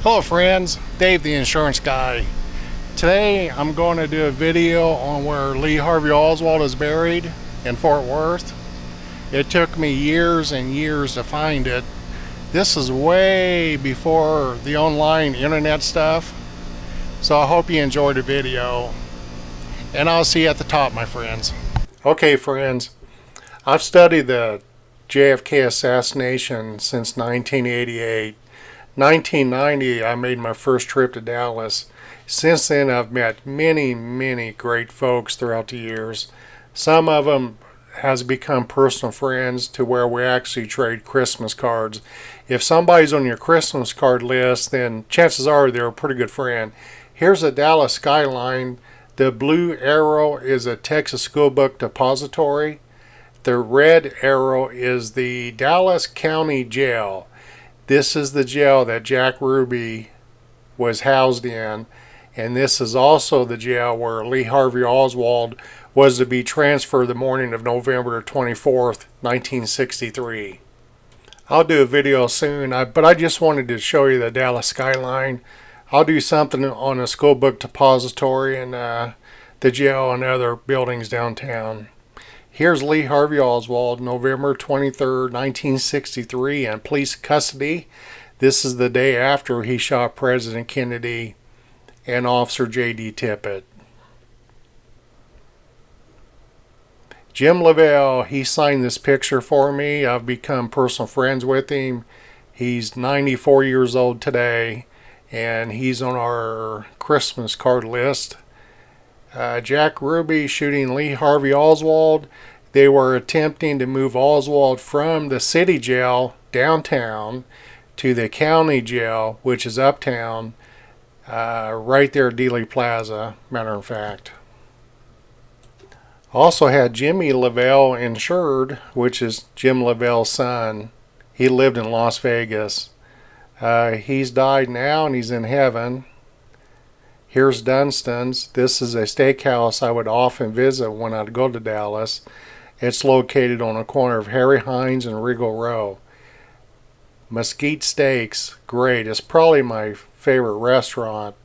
Hello friends, Dave the insurance guy. Today I'm going to do a video on where Lee Harvey Oswald is buried in Fort Worth. It took me years and years to find it. This is way before the online internet stuff. So I hope you enjoyed the video. And I'll see you at the top, my friends. Okay friends, I've studied the JFK assassination since 1988. 1990 I made my first trip to Dallas. Since then I've met many great folks throughout the years. Some of them has become personal friends to where we actually trade Christmas cards. If somebody's on your Christmas card list, then chances are they're a pretty good friend. Here's a Dallas skyline. The blue arrow is a Texas School Book Depository. The red arrow is the Dallas County Jail. This is the jail that Jack Ruby was housed in, and this is also the jail where Lee Harvey Oswald was to be transferred the morning of November 24th, 1963. I'll do a video soon, but I just wanted to show you the Dallas skyline. I'll do something on a school book depository and the jail and other buildings downtown. Here's Lee Harvey Oswald, November 23rd, 1963, in police custody. This is the day after he shot President Kennedy and Officer J.D. Tippit. Jim Lavelle, he signed this picture for me. I've become personal friends with him. He's 94 years old today, and he's on our Christmas card list. Jack Ruby shooting Lee Harvey Oswald. They were attempting to move Oswald from the city jail downtown to the county jail, which is uptown, right there at Dealey Plaza, matter of fact. Also had Jimmy Lavelle insured, which is Jim Lavelle's son. He lived in Las Vegas. He's died now and he's in heaven. Here's Dunstan's. This is a steakhouse I would often visit when I'd go to Dallas. It's located on the corner of Harry Hines and Regal Row. Mesquite Steaks, great. It's probably my favorite restaurant,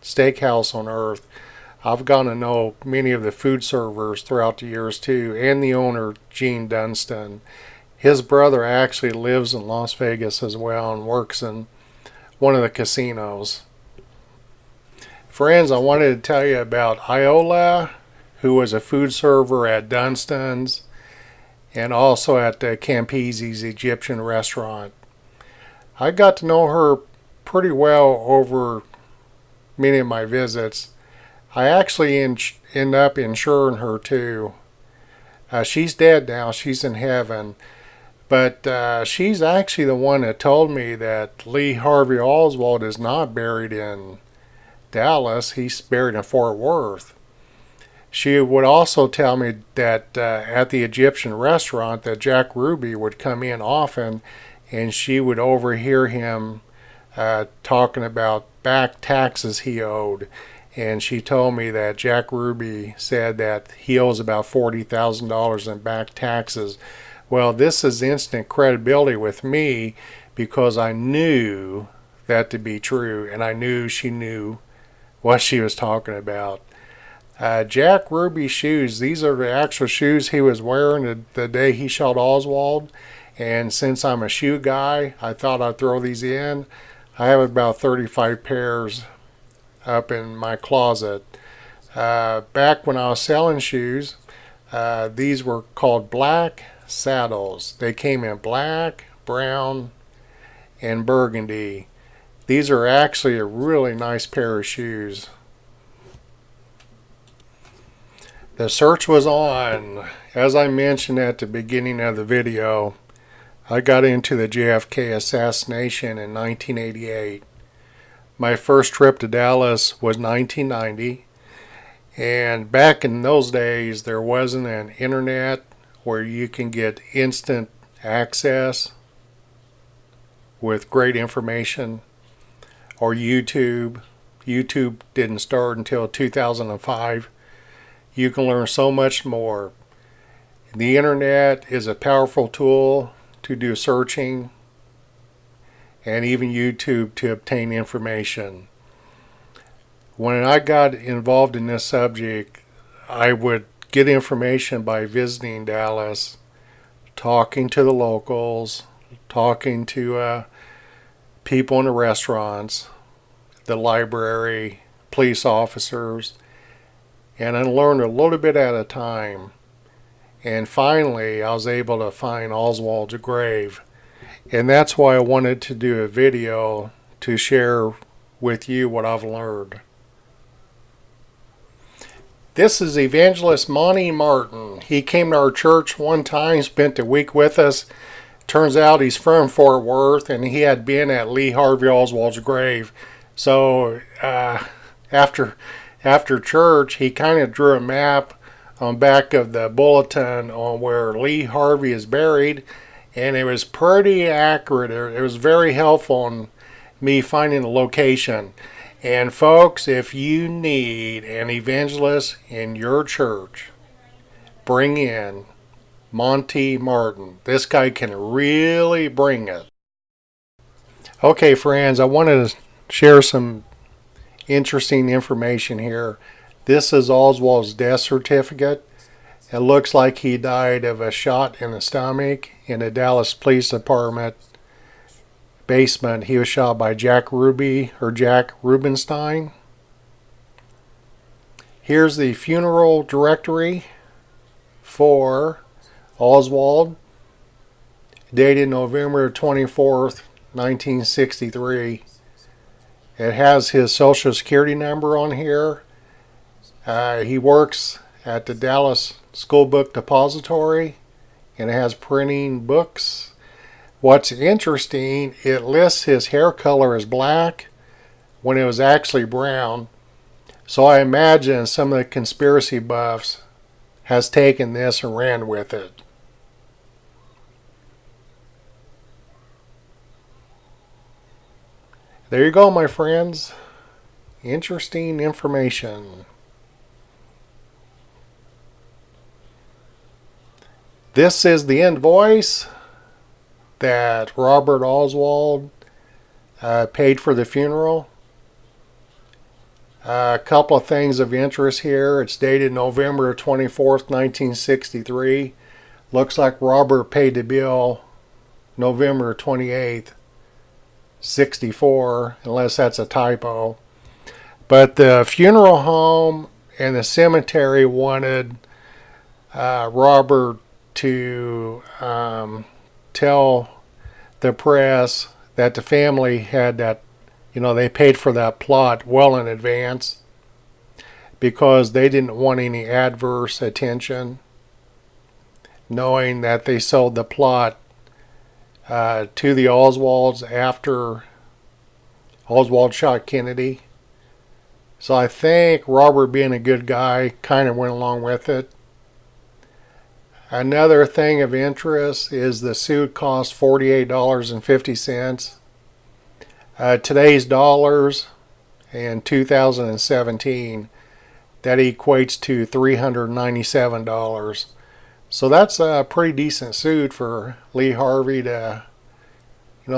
steakhouse on earth. I've gotten to know many of the food servers throughout the years too, and the owner, Gene Dunstan. His brother actually lives in Las Vegas as well and works in one of the casinos. Friends, I wanted to tell you about Iola, who was a food server at Dunstan's and also at Campese's Egyptian restaurant. I got to know her pretty well over many of my visits. I actually end up insuring her too. She's dead now, she's in heaven. But she's actually the one that told me that Lee Harvey Oswald is not buried in Dallas, he's buried in Fort Worth. She would also tell me that at the Egyptian restaurant that Jack Ruby would come in often, and she would overhear him talking about back taxes he owed. And she told me that Jack Ruby said that he owes about $40,000 in back taxes. Well, this is instant credibility with me because I knew that to be true, and I knew she knew what she was talking about. Jack Ruby's shoes, these are the actual shoes he was wearing the day he shot Oswald, and since I'm a shoe guy, I thought I'd throw these in. I have about 35 pairs up in my closet. Back when I was selling shoes, these were called black saddles. They came in black, brown, and burgundy. These are actually a really nice pair of shoes. The search was on. As I mentioned at the beginning of the video, I got into the JFK assassination in 1988. My first trip to Dallas was 1990, and back in those days there wasn't an internet where you can get instant access with great information, or YouTube. YouTube didn't start until 2005. You can learn so much more. The internet is a powerful tool to do searching, and even YouTube to obtain information. When I got involved in this subject, I would get information by visiting Dallas, talking to the locals, talking to people in the restaurants, the library, police officers, and I learned a little bit at a time. And finally, I was able to find Oswald's grave. And that's why I wanted to do a video to share with you what I've learned. This is Evangelist Monty Martin. He came to our church one time, spent a week with us. Turns out he's from Fort Worth, and he had been at Lee Harvey Oswald's grave. So after church, he kind of drew a map on back of the bulletin on where Lee Harvey is buried, and it was pretty accurate. It was very helpful in me finding the location. And folks, if you need an evangelist in your church, bring in Monty Martin. This guy can really bring it. Okay, friends, I wanted to share some interesting information here. This is Oswald's death certificate. It looks like he died of a shot in the stomach in the Dallas Police Department basement. He was shot by Jack Rubenstein. Here's the funeral directory for Oswald, dated November 24th, 1963. It has his social security number on here. He works at the Dallas School Book Depository, and it has printing books. What's interesting, it lists his hair color as black when it was actually brown. So I imagine some of the conspiracy buffs has taken this and ran with it. There you go, my friends. Interesting information. This is the invoice that Robert Oswald paid for the funeral. A couple of things of interest here. It's dated November 24th, 1963. Looks like Robert paid the bill November 28th, 64, unless that's a typo. But the funeral home and the cemetery wanted Robert to tell the press that the family had that, they paid for that plot well in advance because they didn't want any adverse attention, knowing that they sold the plot to the Oswalds after Oswald shot Kennedy. So I think Robert, being a good guy, kind of went along with it. Another thing of interest is the suit cost $48.50. Today's dollars in 2017, that equates to $397. So that's a pretty decent suit for Lee Harvey to,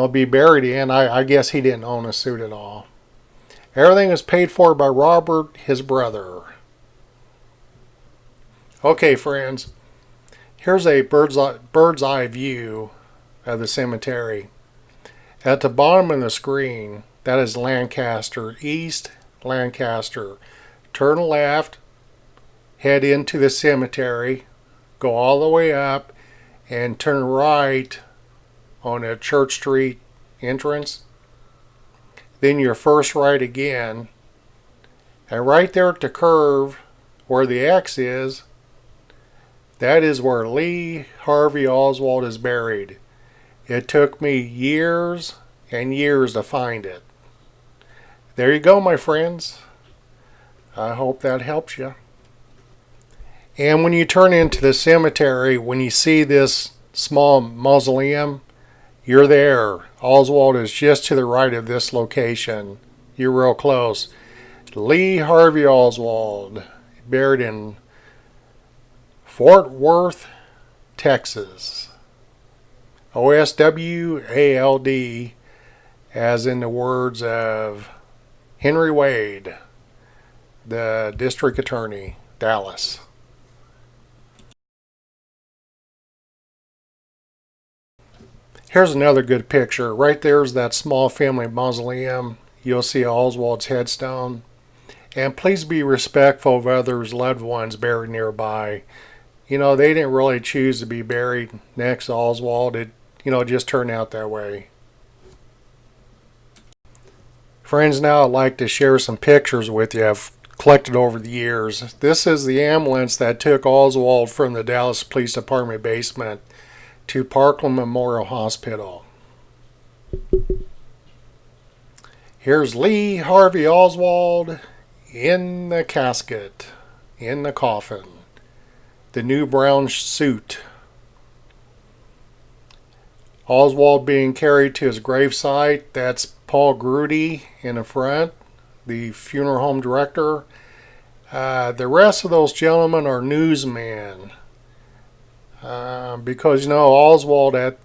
be buried in. I guess he didn't own a suit at all. Everything was paid for by Robert, his brother. Okay, friends. Here's a bird's eye view of the cemetery. At the bottom of the screen, that is Lancaster, East Lancaster. Turn left, head into the cemetery, go all the way up, and turn right on a Church Street entrance. Then your first right again, and right there at the curve where the X is, that is where Lee Harvey Oswald is buried. It took me years and years to find it. There you go, my friends. I hope that helps you. And when you turn into the cemetery, when you see this small mausoleum, you're there. Oswald is just to the right of this location. You're real close. Lee Harvey Oswald, buried in Fort Worth, Texas. OSWALD, as in the words of Henry Wade, the district attorney, Dallas. Here's another good picture. Right there's that small family mausoleum. You'll see Oswald's headstone. And please be respectful of others' loved ones buried nearby. You know, they didn't really choose to be buried next to Oswald. It just turned out that way. Friends, now I'd like to share some pictures with you I've collected over the years. This is the ambulance that took Oswald from the Dallas Police Department basement to Parkland Memorial Hospital. Here's Lee Harvey Oswald in the casket, in the coffin, the new brown suit. Oswald being carried to his gravesite. That's Paul Grudy in the front, the funeral home director. The rest of those gentlemen are newsmen. Because Oswald at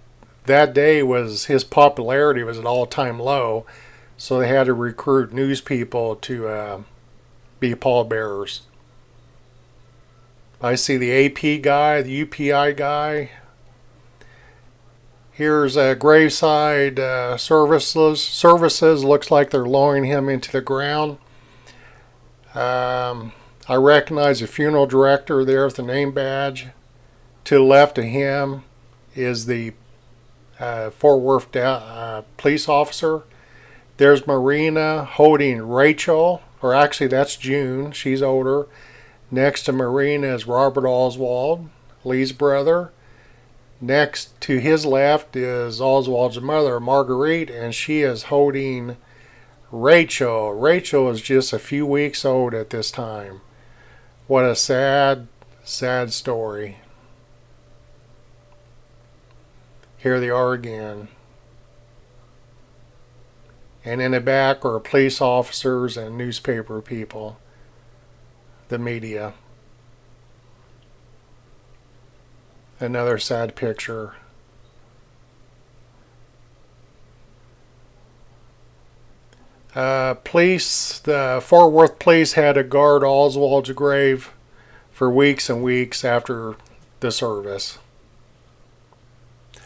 that day his popularity was at all-time low, so they had to recruit news people to be pallbearers. I see the AP guy, the UPI guy. Here's a graveside services. Looks like they're lowering him into the ground. I recognize the funeral director there with the name badge. To the left of him is the Fort Worth police officer. There's Marina holding Rachel, or actually that's June, she's older. Next to Marina is Robert Oswald, Lee's brother. Next to his left is Oswald's mother, Marguerite, and she is holding Rachel. Rachel is just a few weeks old at this time. What a sad, sad story. Here they are again. And in the back are police officers and newspaper people, the media. Another sad picture. The Fort Worth police had to guard Oswald's grave for weeks and weeks after the service.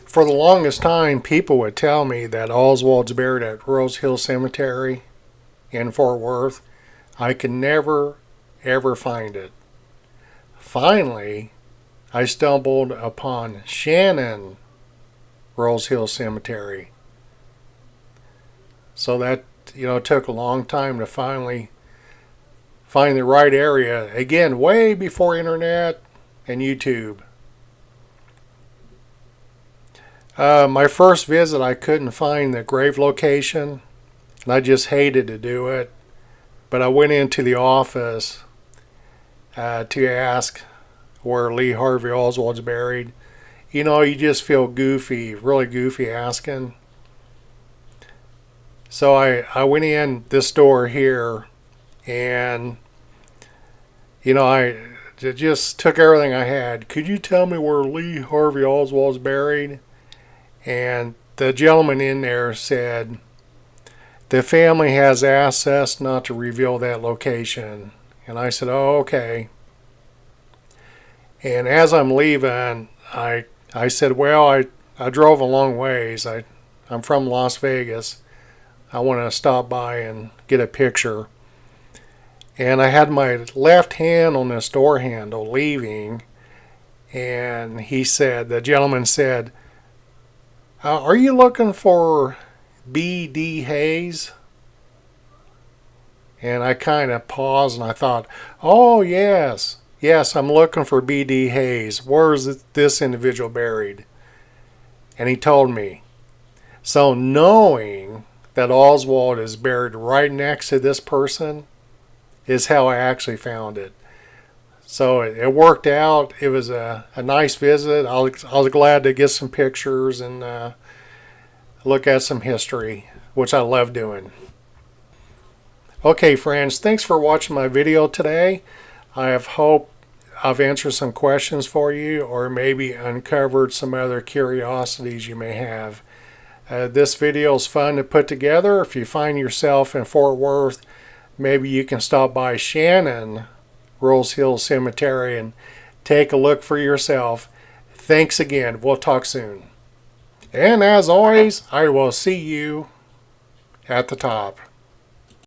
For the longest time, people would tell me that Oswald's buried at Rose Hill Cemetery in Fort Worth. I could never, ever find it. Finally, I stumbled upon Shannon Rose Hill Cemetery. So that, took a long time to finally find the right area. Again, way before internet and YouTube. My first visit, I couldn't find the grave location, and I just hated to do it. But I went into the office to ask where Lee Harvey Oswald's buried. You just feel goofy, really goofy asking. So I went in this door here, and I just took everything I had. Could you tell me where Lee Harvey Oswald's buried? And the gentleman in there said, the family has asked us not to reveal that location. And I said, oh, okay. And as I'm leaving, I said, well, I drove a long ways. I'm from Las Vegas. I want to stop by and get a picture. And I had my left hand on this door handle leaving. And the gentleman said, are you looking for B.D. Hayes? And I kind of paused and I thought, oh, yes, I'm looking for B.D. Hayes. Where is this individual buried? And he told me. So knowing that Oswald is buried right next to this person is how I actually found it. So it worked out. It was a nice visit. I was glad to get some pictures and look at some history, which I love doing. Okay, friends, thanks for watching my video today. I hope I've answered some questions for you, or maybe uncovered some other curiosities you may have. This video is fun to put together. If you find yourself in Fort Worth, maybe you can stop by Shannon Rose Hill Cemetery and take a look for yourself. Thanks again. We'll talk soon. And as always, I will see you at the top.